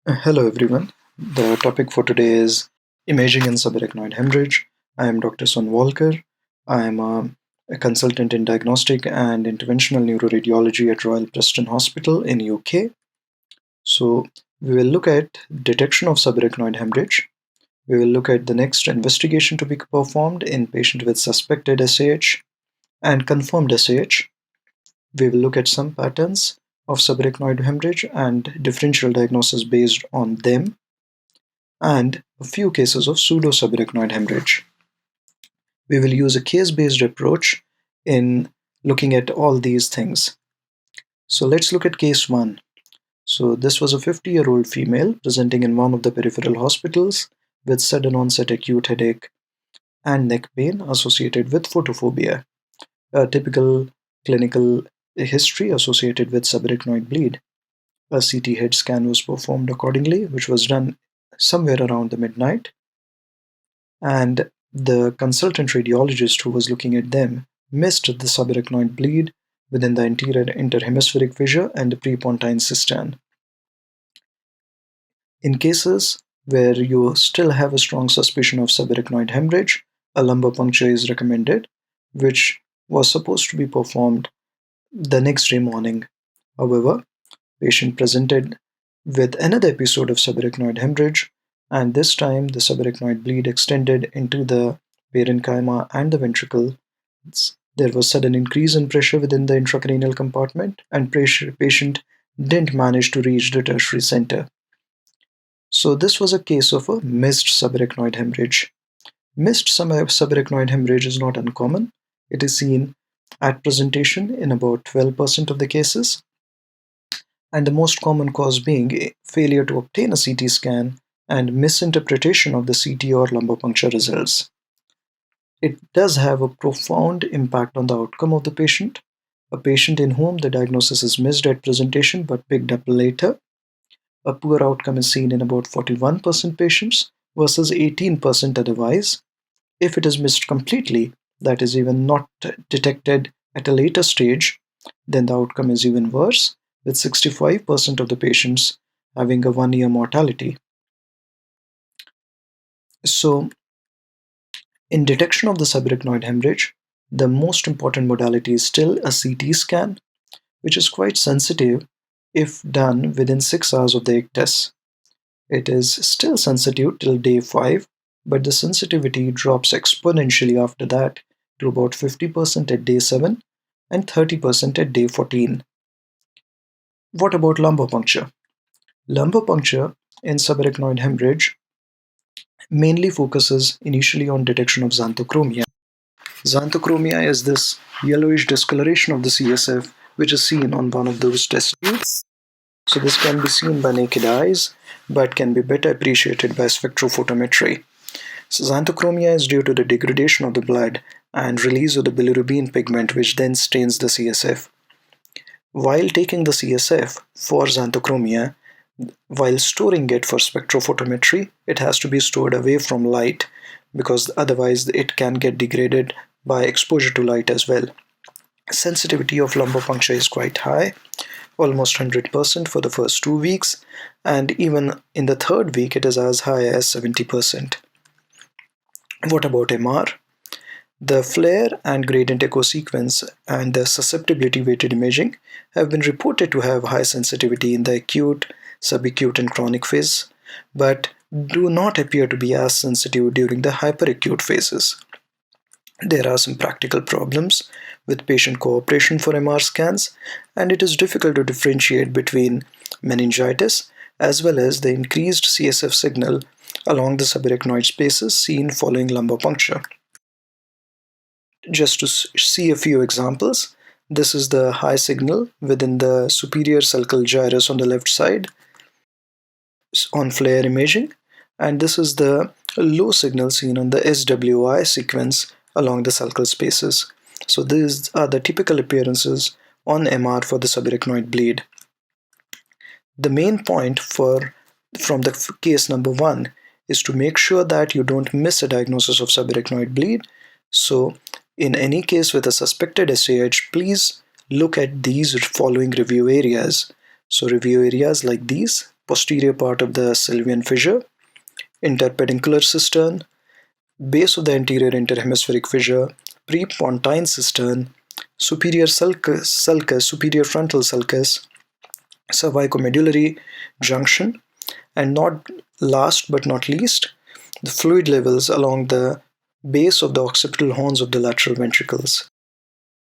Hello everyone. The topic for today is imaging in subarachnoid hemorrhage. I am Dr. Son Walker. I am a consultant in diagnostic and interventional neuroradiology at Royal Preston Hospital in UK. So we will look at detection of subarachnoid hemorrhage. We will look at the next investigation to be performed in patient with suspected SAH and confirmed SAH. We will look at some patterns of subarachnoid hemorrhage and differential diagnosis based on them, and a few cases of pseudo-subarachnoid hemorrhage. We will use a case-based approach in looking at all these things. So let's look at case 1. So this was a 50-year-old female presenting in one of the peripheral hospitals with sudden onset acute headache and neck pain associated with photophobia, a typical clinical history associated with subarachnoid bleed. A CT head scan was performed accordingly, which was done somewhere around the midnight. And the consultant radiologist who was looking at them missed the subarachnoid bleed within the anterior interhemispheric fissure and the prepontine cistern. In cases where you still have a strong suspicion of subarachnoid hemorrhage, a lumbar puncture is recommended, which was supposed to be performed the next day morning. However, patient presented with another episode of subarachnoid hemorrhage, and this time the subarachnoid bleed extended into the parenchyma and the ventricle. There was sudden increase in pressure within the intracranial compartment, and patient didn't manage to reach the tertiary center. So this was a case of a missed subarachnoid hemorrhage. Missed subarachnoid hemorrhage is not uncommon. It is seen at presentation in about 12% of the cases, and the most common cause being failure to obtain a CT scan and misinterpretation of the CT or lumbar puncture results. It does have a profound impact on the outcome of the patient. A patient in whom the diagnosis is missed at presentation but picked up later. A poor outcome is seen in about 41% patients versus 18% otherwise. If it is missed completely, that is even not detected at a later stage, then the outcome is even worse, with 65% of the patients having a 1-year mortality. So, in detection of the subarachnoid hemorrhage, the most important modality is still a CT scan, which is quite sensitive if done within 6 hours of the ictus. It is still sensitive till day 5, but the sensitivity drops exponentially after that to about 50% at day 7 and 30% at day 14. What about lumbar puncture? Lumbar puncture in subarachnoid hemorrhage mainly focuses initially on detection of xanthochromia. Xanthochromia is this yellowish discoloration of the CSF which is seen on one of those test tubes. So this can be seen by naked eyes, but can be better appreciated by spectrophotometry. So xanthochromia is due to the degradation of the blood and release of the bilirubin pigment, which then stains the CSF. While taking the CSF for xanthochromia, while storing it for spectrophotometry, it has to be stored away from light because otherwise it can get degraded by exposure to light as well. Sensitivity of lumbar puncture is quite high, almost 100% for the first 2 weeks, and even in the third week it is as high as 70%. What about MR? The FLAIR and gradient echo sequence and the susceptibility weighted imaging have been reported to have high sensitivity in the acute, subacute and chronic phase, but do not appear to be as sensitive during the hyperacute phases. There are some practical problems with patient cooperation for MR scans, and it is difficult to differentiate between meningitis as well as the increased CSF signal along the subarachnoid spaces seen following lumbar puncture. Just to see a few examples, this is the high signal within the superior sulcal gyrus on the left side on FLAIR imaging, and this is the low signal seen on the SWI sequence along the sulcal spaces. So these are the typical appearances on MR for the subarachnoid bleed. The main point from the case number 1 is to make sure that you don't miss a diagnosis of subarachnoid bleed. So in any case with a suspected SAH, please look at these following review areas. So review areas like these posterior part of the sylvian fissure, interpeduncular cistern, base of the anterior interhemispheric fissure, prepontine cistern, superior sulcus, superior frontal sulcus, cervicomedullary junction, and not last but not least, the fluid levels along the base of the occipital horns of the lateral ventricles.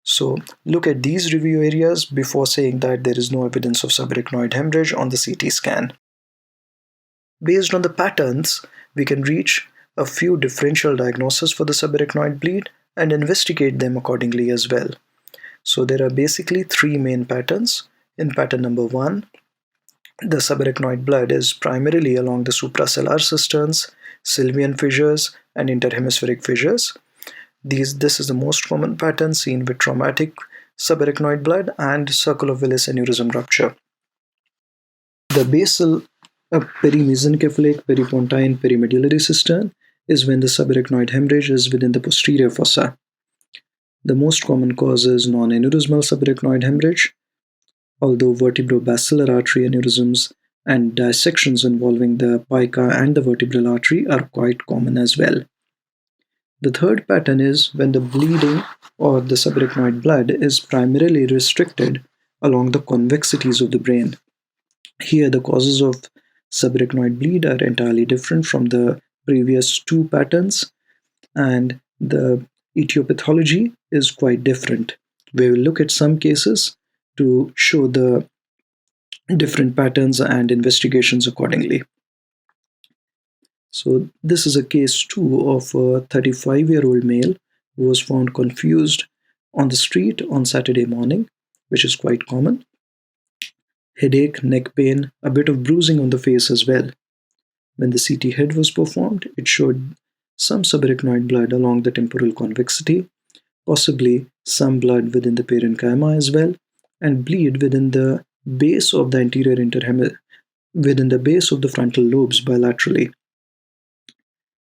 So look at these review areas before saying that there is no evidence of subarachnoid hemorrhage on the CT scan. Based on the patterns, we can reach a few differential diagnoses for the subarachnoid bleed and investigate them accordingly as well. So there are basically three main patterns. In pattern number 1, the subarachnoid blood is primarily along the suprasellar cisterns, sylvian fissures, and interhemispheric fissures. This is the most common pattern seen with traumatic subarachnoid blood and circle of Willis aneurysm rupture. The basal perimesencephalic, peripontine, perimedullary cistern is when the subarachnoid hemorrhage is within the posterior fossa. The most common cause is non-aneurysmal subarachnoid hemorrhage, although vertebrobasilar artery aneurysms and dissections involving the pica and the vertebral artery are quite common as well. The third pattern is when the bleeding or the subarachnoid blood is primarily restricted along the convexities of the brain. Here, the causes of subarachnoid bleed are entirely different from the previous two patterns, and the etiopathology is quite different. We will look at some cases to show the different patterns and investigations accordingly. So this is a case 2 of a 35-year-old male who was found confused on the street on Saturday morning, which is quite common. Headache, neck pain, a bit of bruising on the face as well. When the CT head was performed, it showed some subarachnoid blood along the temporal convexity, possibly some blood within the parenchyma as well, and bleed within the base of the anterior within the base of the frontal lobes bilaterally.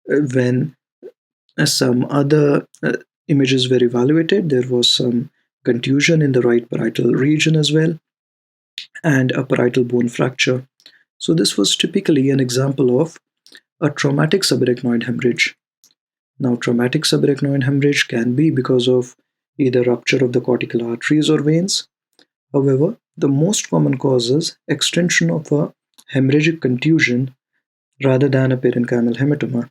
When some other images were evaluated, there was some contusion in the right parietal region as well, and a parietal bone fracture. So this was typically an example of a traumatic subarachnoid hemorrhage. Now, traumatic subarachnoid hemorrhage can be because of either rupture of the cortical arteries or veins. However, the most common cause is extension of a hemorrhagic contusion rather than a parenchymal hematoma.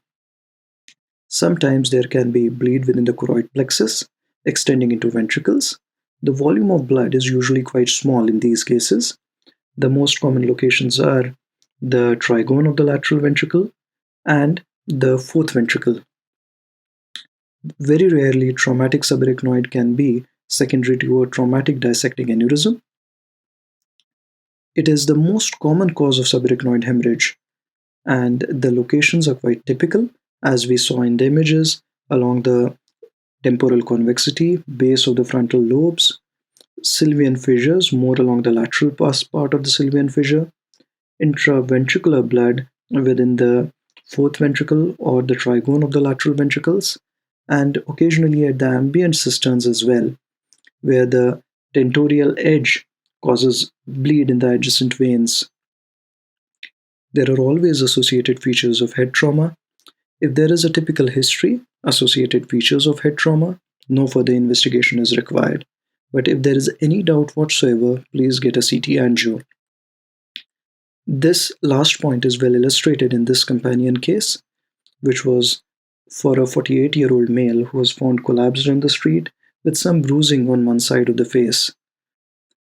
Sometimes there can be bleed within the choroid plexus, extending into ventricles. The volume of blood is usually quite small in these cases. The most common locations are the trigone of the lateral ventricle and the fourth ventricle. Very rarely, traumatic subarachnoid can be secondary to a traumatic dissecting aneurysm. It is the most common cause of subarachnoid hemorrhage, and the locations are quite typical, as we saw in the images, along the temporal convexity, base of the frontal lobes, sylvian fissures, more along the lateral part of the sylvian fissure, intraventricular blood within the fourth ventricle or the trigone of the lateral ventricles, and occasionally at the ambient cisterns as well, where the tentorial edge causes bleed in the adjacent veins. There are always associated features of head trauma. If there is a typical history, associated features of head trauma, no further investigation is required. But if there is any doubt whatsoever, please get a CT angio. This last point is well illustrated in this companion case, which was for a 48-year-old male who was found collapsed on the street with some bruising on one side of the face.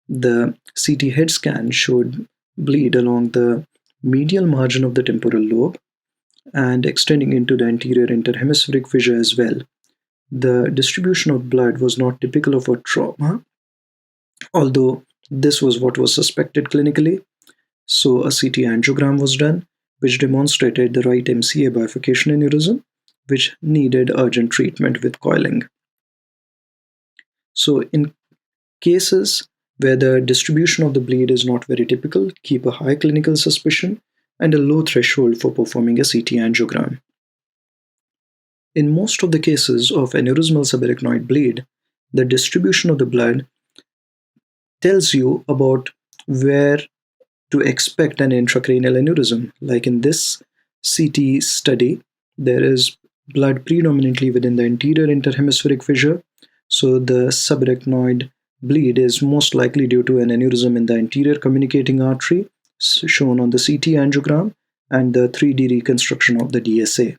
The CT head scan showed bleed along the medial margin of the temporal lobe and extending into the anterior interhemispheric fissure as well. The distribution of blood was not typical of a trauma, although this was what was suspected clinically. So a CT angiogram was done, which demonstrated the right MCA bifurcation aneurysm, which needed urgent treatment with coiling. So in cases where the distribution of the bleed is not very typical, keep a high clinical suspicion and a low threshold for performing a CT angiogram. In most of the cases of aneurysmal subarachnoid bleed, the distribution of the blood tells you about where to expect an intracranial aneurysm. Like in this CT study, there is blood predominantly within the anterior interhemispheric fissure, so the subarachnoid bleed is most likely due to an aneurysm in the anterior communicating artery, shown on the CT angiogram and the 3D reconstruction of the DSA.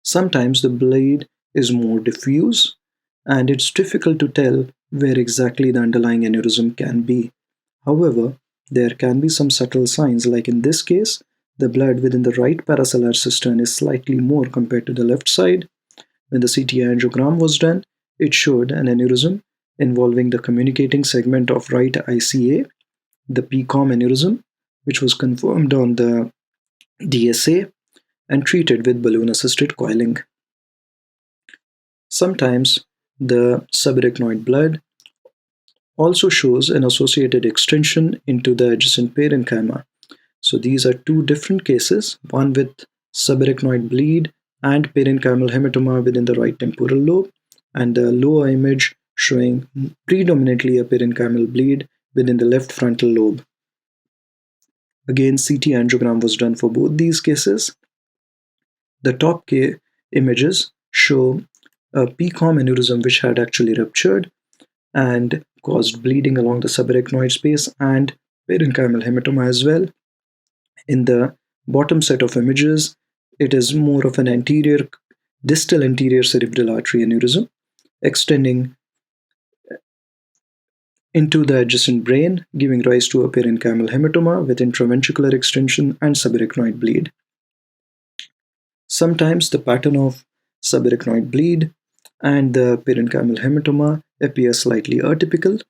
Sometimes the bleed is more diffuse, and it's difficult to tell where exactly the underlying aneurysm can be. However, there can be some subtle signs, like in this case, the blood within the right paracellular cistern is slightly more compared to the left side. When the CT angiogram was done, it showed an aneurysm involving the communicating segment of right ICA, the PCOM aneurysm, which was confirmed on the DSA and treated with balloon-assisted coiling. Sometimes the subarachnoid blood also shows an associated extension into the adjacent parenchyma. So these are two different cases, one with subarachnoid bleed and parenchymal hematoma within the right temporal lobe, and the lower image showing predominantly a parenchymal bleed within the left frontal lobe. Again, CT angiogram was done for both these cases. The top images show a PCOM aneurysm which had actually ruptured and caused bleeding along the subarachnoid space and parenchymal hematoma as well. In the bottom set of images, it is more of an distal anterior cerebral artery aneurysm extending into the adjacent brain, giving rise to a parenchymal hematoma with intraventricular extension and subarachnoid bleed. Sometimes the pattern of subarachnoid bleed and the parenchymal hematoma appear slightly atypical,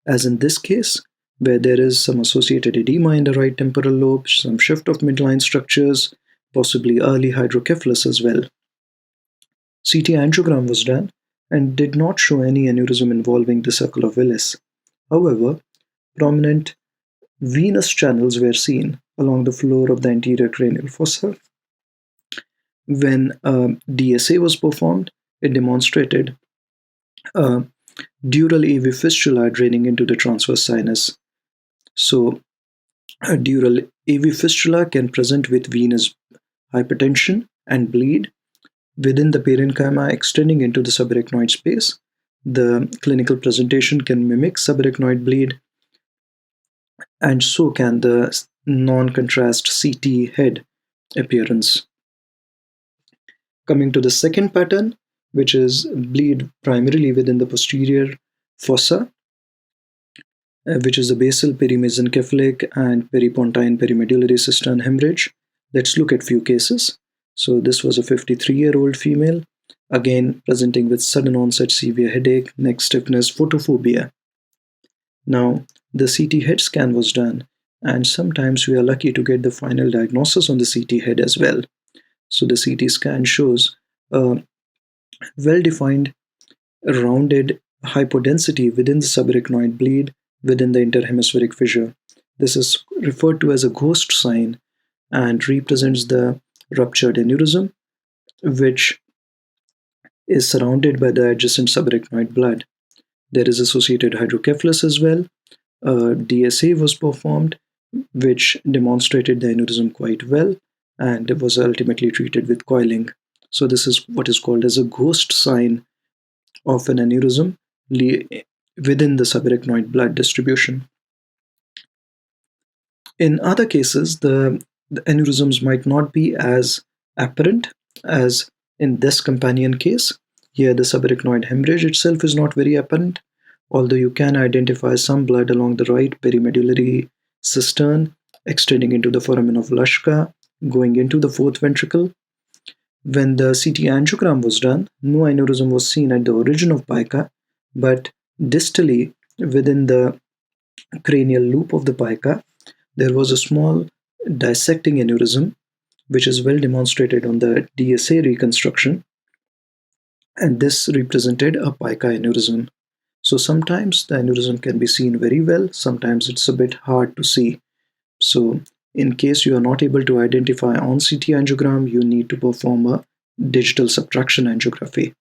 as in this case, where there is some associated edema in the right temporal lobe, some shift of midline structures, possibly early hydrocephalus as well. CT angiogram was done and did not show any aneurysm involving the circle of Willis. However, prominent venous channels were seen along the floor of the anterior cranial fossa. When DSA was performed, it demonstrated a dural AV fistula draining into the transverse sinus. So, a dural AV fistula can present with venous hypertension and bleed within the parenchyma extending into the subarachnoid space. The clinical presentation can mimic subarachnoid bleed, and so can the non-contrast CT head appearance. Coming to the second pattern, which is bleed primarily within the posterior fossa, which is the basal perimesencephalic and peripontine perimedullary cistern hemorrhage. Let's look at few cases. So this was a 53-year-old female, again presenting with sudden onset severe headache, neck stiffness, photophobia. Now, the CT head scan was done, and sometimes we are lucky to get the final diagnosis on the CT head as well. So the CT scan shows a well-defined rounded hypodensity within the subarachnoid bleed within the interhemispheric fissure. This is referred to as a ghost sign and represents the ruptured aneurysm, which is surrounded by the adjacent subarachnoid blood. There is associated hydrocephalus as well. DSA was performed, which demonstrated the aneurysm quite well, and it was ultimately treated with coiling. So this is what is called as a ghost sign of an aneurysm within the subarachnoid blood distribution. In other cases, the aneurysms might not be as apparent as in this companion case. Here, the subarachnoid hemorrhage itself is not very apparent, although you can identify some blood along the right perimedullary cistern extending into the foramen of Luschka, going into the fourth ventricle. When the CT angiogram was done, no aneurysm was seen at the origin of pica, but distally within the cranial loop of the pica, there was a small dissecting aneurysm, which is well demonstrated on the DSA reconstruction, and this represented a pica aneurysm. So sometimes the aneurysm can be seen very well, sometimes it's a bit hard to see. So in case you are not able to identify on CT angiogram, you need to perform a digital subtraction angiography.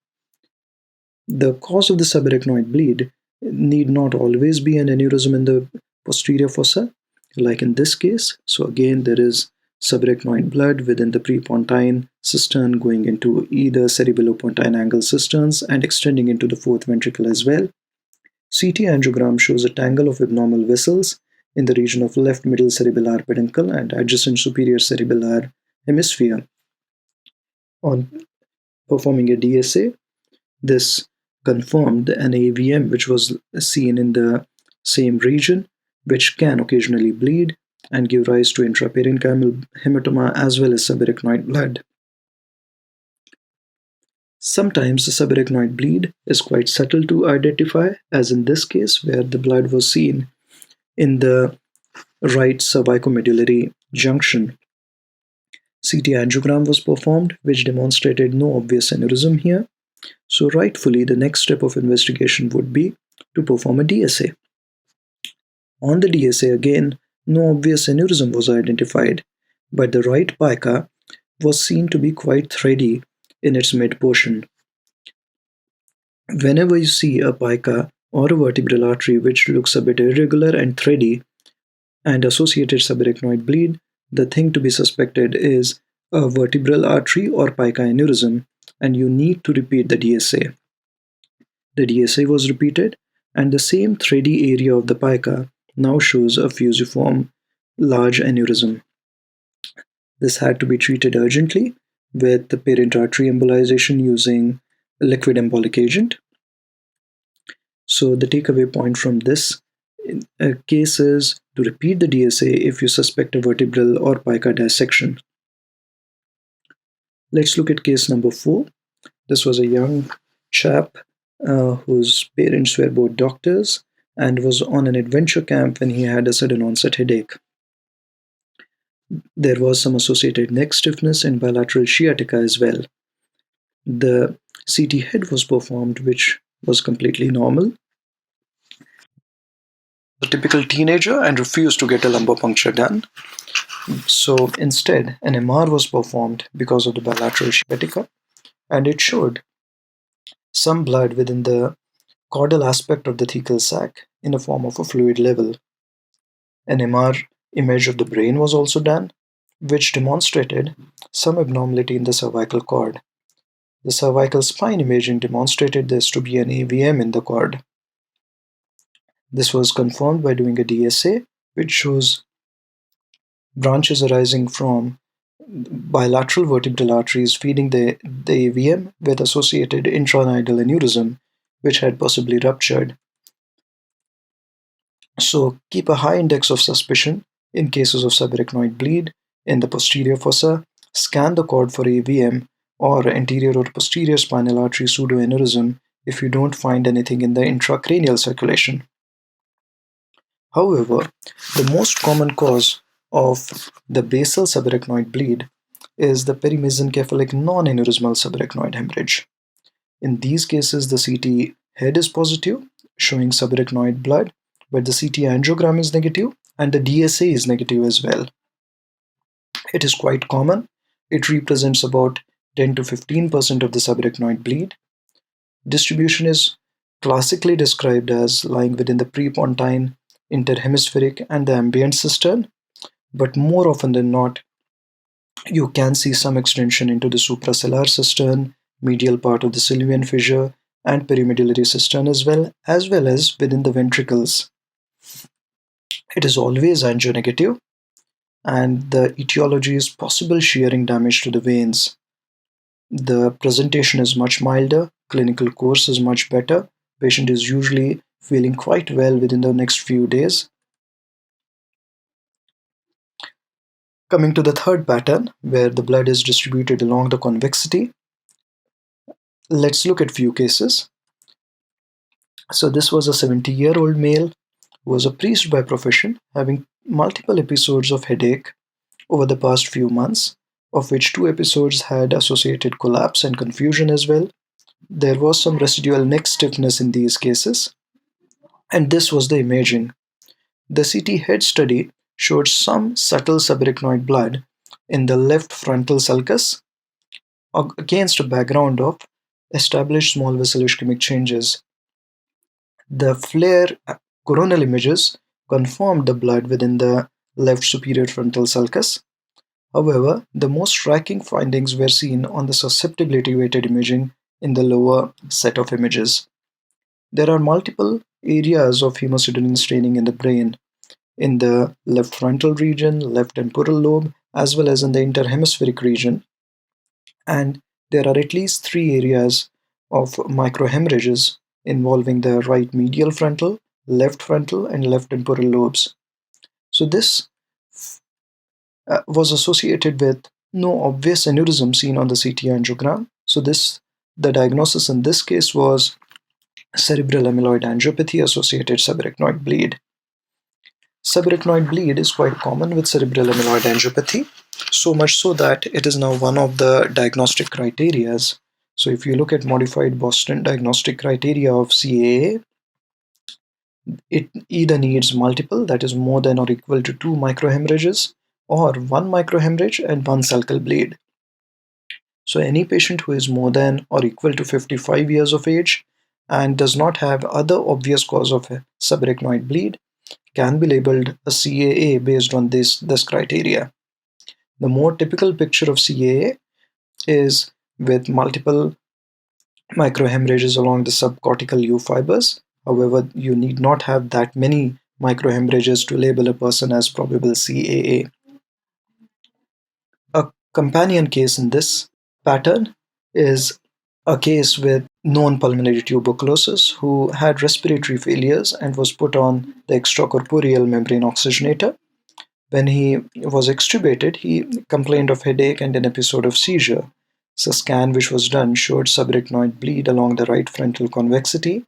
The cause of the subarachnoid bleed need not always be an aneurysm in the posterior fossa, like in this case. So again, there is subarachnoid blood within the prepontine cistern going into either cerebellopontine angle cisterns and extending into the fourth ventricle as well. CT angiogram shows a tangle of abnormal vessels in the region of left middle cerebellar peduncle and adjacent superior cerebellar hemisphere. On performing a DSA, this confirmed an AVM which was seen in the same region, which can occasionally bleed and give rise to intraparenchymal hematoma as well as subarachnoid blood. Sometimes the subarachnoid bleed is quite subtle to identify, as in this case where the blood was seen in the right cervicomedullary junction. CT angiogram was performed, which demonstrated no obvious aneurysm here. So rightfully, the next step of investigation would be to perform a DSA. On the DSA again, no obvious aneurysm was identified, but the right pica was seen to be quite thready in its mid portion. Whenever you see a pica or a vertebral artery which looks a bit irregular and thready and associated subarachnoid bleed, the thing to be suspected is a vertebral artery or pica aneurysm, and you need to repeat the DSA. The DSA was repeated, and the same thready area of the pica now shows a fusiform large aneurysm. This had to be treated urgently with the parent artery embolization using a liquid embolic agent. So the takeaway point from this case is to repeat the DSA if you suspect a vertebral or pica dissection. Let's look at case number 4. This was a young chap whose parents were both doctors and was on an adventure camp when he had a sudden onset headache. There was some associated neck stiffness and bilateral sciatica as well. The CT head was performed, which was completely normal. A typical teenager and refused to get a lumbar puncture done. So instead, an MR was performed because of the bilateral sciatica, and it showed some blood within the caudal aspect of the thecal sac in the form of a fluid level. An MR image of the brain was also done, which demonstrated some abnormality in the cervical cord. The cervical spine imaging demonstrated this to be an AVM in the cord. This was confirmed by doing a DSA, which shows branches arising from bilateral vertebral arteries feeding the AVM with associated intranidal aneurysm, which had possibly ruptured. So keep a high index of suspicion in cases of subarachnoid bleed in the posterior fossa. Scan the cord for AVM or anterior or posterior spinal artery pseudoaneurysm if you don't find anything in the intracranial circulation. However, the most common cause of the basal subarachnoid bleed is the perimesencephalic non-aneurysmal subarachnoid hemorrhage. In these cases, the CT head is positive, showing subarachnoid blood, but the CT angiogram is negative and the DSA is negative as well. It is quite common. It represents about 10 to 15% of the subarachnoid bleed. Distribution is classically described as lying within the prepontine, interhemispheric, and the ambient cistern, but more often than not, you can see some extension into the suprasellar cistern, medial part of the sylvian fissure, and perimedullary cistern as well as within the ventricles. It is always angionegative, and the etiology is possible shearing damage to the veins. The presentation is much milder, clinical course is much better, patient is usually feeling quite well within the next few days. Coming to the third pattern, where the blood is distributed along the convexity, let's look at few cases. So this was a 70-year-old male who was a priest by profession, having multiple episodes of headache over the past few months, of which 2 episodes had associated collapse and confusion as well. There was some residual neck stiffness in these cases, and this was the imaging. The CT head study showed some subtle subarachnoid blood in the left frontal sulcus against a background of established small vessel ischemic changes. The FLAIR coronal images confirmed the blood within the left superior frontal sulcus. However, the most striking findings were seen on the susceptibility weighted imaging in the lower set of images. There are multiple areas of hemosiderin staining in the brain, in the left frontal region, left temporal lobe, as well as in the interhemispheric region. And there are at least three areas of microhemorrhages involving the right medial frontal, and left temporal lobes. So this was associated with no obvious aneurysm seen on the CT angiogram. So the diagnosis in this case was cerebral amyloid angiopathy associated subarachnoid bleed. Subarachnoid bleed is quite common with cerebral amyloid angiopathy, so much so that it is now one of the diagnostic criterias. So if you look at modified Boston diagnostic criteria of CAA, it either needs multiple, that is more than or equal to 2 microhemorrhages, or 1 microhemorrhage and 1 sulcal bleed. So any patient who is more than or equal to 55 years of age and does not have other obvious cause of subarachnoid bleed can be labeled a CAA based on this criteria. The more typical picture of CAA is with multiple microhemorrhages along the subcortical U fibers. However, you need not have that many microhemorrhages to label a person as probable CAA. A companion case in this pattern is a case with known pulmonary tuberculosis who had respiratory failures and was put on the extracorporeal membrane oxygenator. When he was extubated, he complained of headache and an episode of seizure. So a scan which was done showed subarachnoid bleed along the right frontal convexity,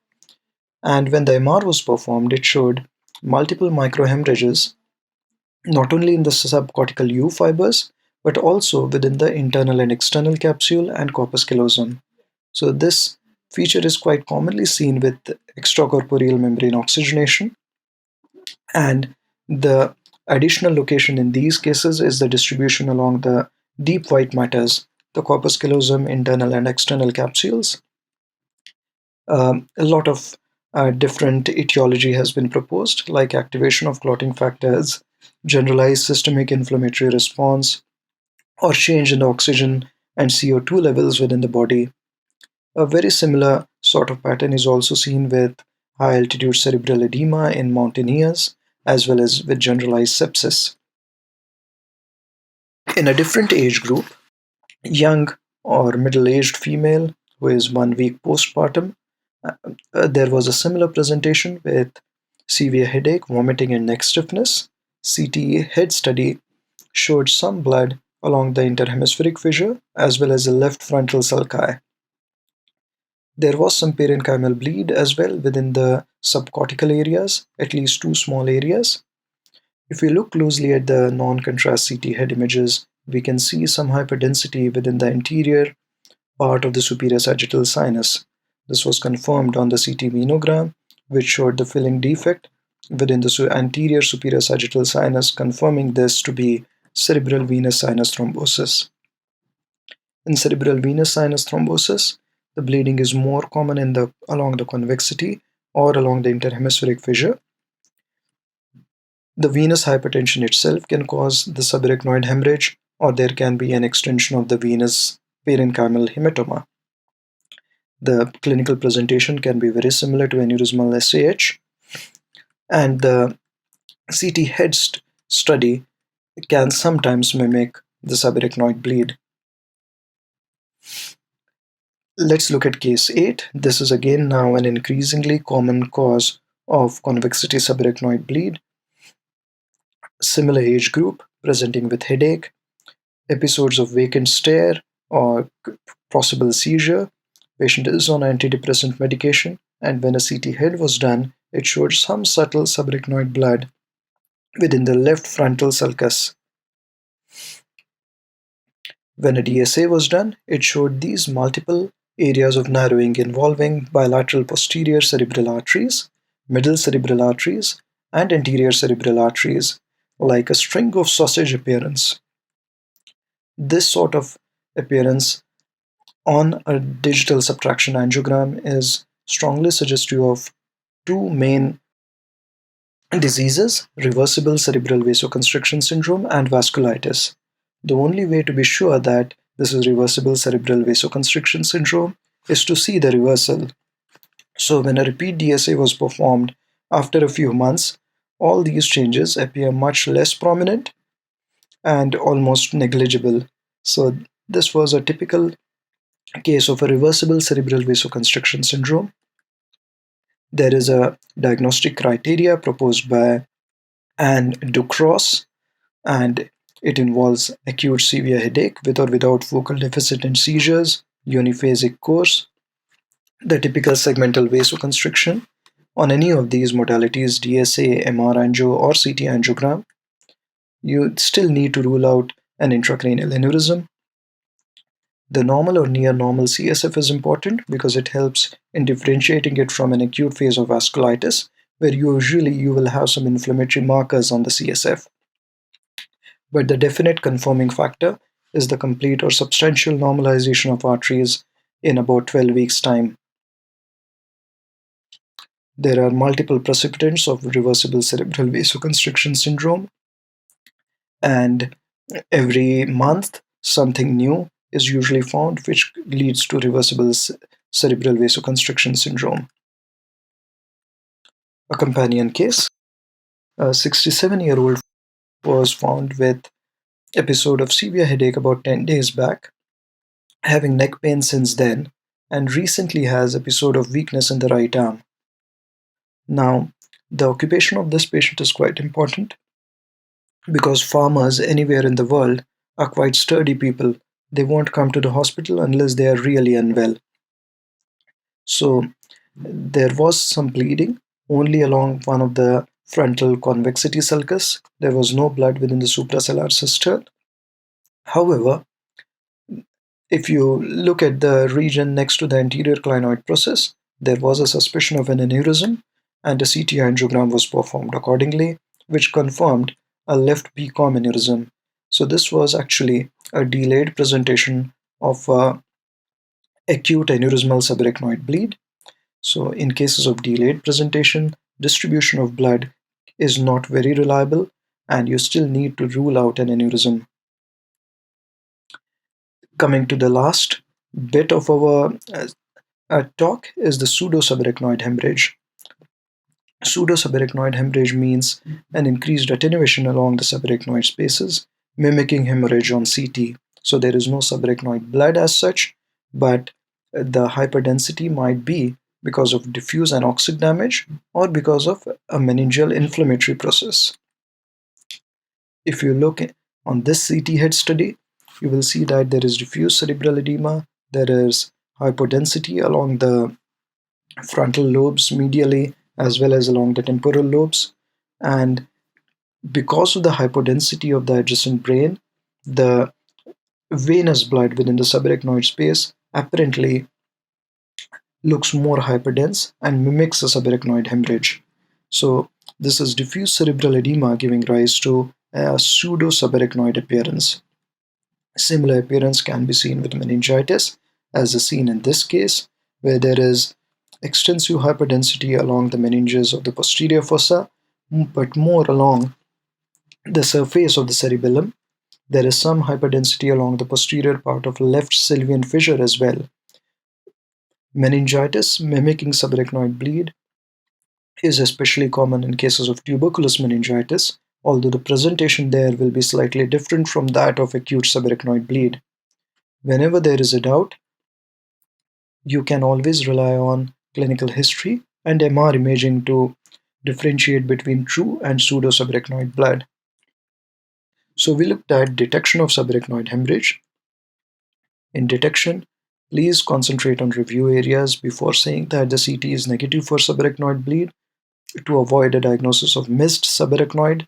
and when the MR was performed, it showed multiple microhemorrhages, not only in the subcortical U fibers, but also within the internal and external capsule and corpus callosum. So this feature is quite commonly seen with extracorporeal membrane oxygenation, and the additional location in these cases is the distribution along the deep white matters, the corpus callosum, internal and external capsules. A lot of different etiology has been proposed, like activation of clotting factors, generalized systemic inflammatory response, or change in the oxygen and CO2 levels within the body. A very similar sort of pattern is also seen with high altitude cerebral edema in mountaineers, as well as with generalized sepsis. In a different age group, young or middle aged female who is 1 week postpartum, there was a similar presentation with severe headache, vomiting, and neck stiffness. CT head study showed some blood along the interhemispheric fissure as well as the left frontal sulci. There was some parenchymal bleed as well within the subcortical areas, at least 2 small areas. If we look closely at the non-contrast CT head images, we can see some hyperdensity within the anterior part of the superior sagittal sinus. This was confirmed on the CT venogram, which showed the filling defect within the anterior superior sagittal sinus, confirming this to be cerebral venous sinus thrombosis. In cerebral venous sinus thrombosis, the bleeding is more common along the convexity or along the interhemispheric fissure. The venous hypertension itself can cause the subarachnoid hemorrhage, or there can be an extension of the venous parenchymal hematoma. The clinical presentation can be very similar to aneurysmal SAH, and the CT head study can sometimes mimic the subarachnoid bleed. Let's look at case 8. This is again now an increasingly common cause of convexity subarachnoid bleed. Similar age group, presenting with headache, episodes of vacant stare or possible seizure. Patient is on antidepressant medication, and when a CT head was done, it showed some subtle subarachnoid blood within the left frontal sulcus. When a DSA was done, it showed these multiple areas of narrowing involving bilateral posterior cerebral arteries, middle cerebral arteries, and anterior cerebral arteries, like a string of sausage appearance. This sort of appearance on a digital subtraction angiogram is strongly suggestive of two main diseases: reversible cerebral vasoconstriction syndrome and vasculitis. The only way to be sure that this is reversible cerebral vasoconstriction syndrome is to see the reversal. So when a repeat DSA was performed after a few months, all these changes appear much less prominent and almost negligible. So this was a typical case of a reversible cerebral vasoconstriction syndrome. There is a diagnostic criteria proposed by Anne Ducros, and it involves acute severe headache with or without focal deficit and seizures, uniphasic course, the typical segmental vasoconstriction. On any of these modalities, DSA, MR angio, or CT angiogram, you still need to rule out an intracranial aneurysm. The normal or near normal CSF is important because it helps in differentiating it from an acute phase of vasculitis, where usually you will have some inflammatory markers on the CSF. But the definite confirming factor is the complete or substantial normalization of arteries in about 12 weeks' time. There are multiple precipitants of reversible cerebral vasoconstriction syndrome, and every month something new is usually found which leads to reversible cerebral vasoconstriction syndrome. A companion case: a 67-year-old was found with episode of severe headache about 10 days back, having neck pain since then, and recently has episode of weakness in the right arm. Now, the occupation of this patient is quite important because farmers anywhere in the world are quite sturdy people. They won't come to the hospital unless they are really unwell. So there was some bleeding only along one of the frontal convexity sulcus. There was no blood within the suprasellar cistern. However, if you look at the region next to the anterior clinoid process, there was a suspicion of an aneurysm, and a CT angiogram was performed accordingly, which confirmed a left PCOM aneurysm. So this was actually a delayed presentation of acute aneurysmal subarachnoid bleed. So in cases of delayed presentation, distribution of blood is not very reliable, and you still need to rule out an aneurysm. Coming to the last bit of our talk is the pseudo-subarachnoid hemorrhage. Pseudo-subarachnoid hemorrhage means an increased attenuation along the subarachnoid spaces, mimicking hemorrhage on CT. So there is no subarachnoid blood as such, but the hyperdensity might be because of diffuse anoxic damage or because of a meningeal inflammatory process. If you look on this CT head study, you will see that there is diffuse cerebral edema, there is hypodensity along the frontal lobes medially as well as along the temporal lobes, and because of the hypodensity of the adjacent brain, the venous blood within the subarachnoid space apparently looks more hyperdense and mimics a subarachnoid hemorrhage. So this is diffuse cerebral edema giving rise to a pseudo-subarachnoid appearance. Similar appearance can be seen with meningitis, as is seen in this case, where there is extensive hyperdensity along the meninges of the posterior fossa, but more along the surface of the cerebellum. There is some hyperdensity along the posterior part of left sylvian fissure as well. Meningitis mimicking subarachnoid bleed is especially common in cases of tuberculous meningitis, although the presentation there will be slightly different from that of acute subarachnoid bleed. Whenever there is a doubt, you can always rely on clinical history and MR imaging to differentiate between true and pseudo-subarachnoid blood. So we looked at detection of subarachnoid hemorrhage. In detection, please concentrate on review areas before saying that the CT is negative for subarachnoid bleed to avoid a diagnosis of missed subarachnoid.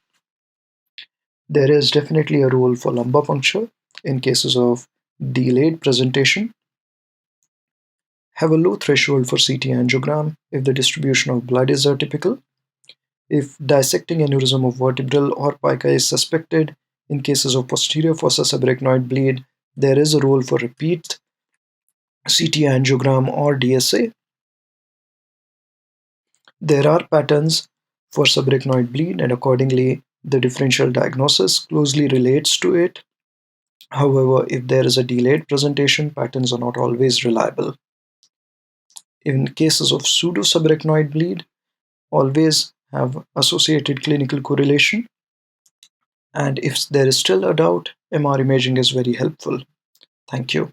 There is definitely a role for lumbar puncture in cases of delayed presentation. Have a low threshold for CT angiogram if the distribution of blood is atypical. If dissecting aneurysm of vertebral or pica is suspected in cases of posterior fossa subarachnoid bleed, there is a role for repeat CT angiogram or DSA. There are patterns for subarachnoid bleed, and accordingly, the differential diagnosis closely relates to it. However, if there is a delayed presentation, patterns are not always reliable. In cases of pseudo-subarachnoid bleed, always have associated clinical correlation, and if there is still a doubt, MR imaging is very helpful. Thank you.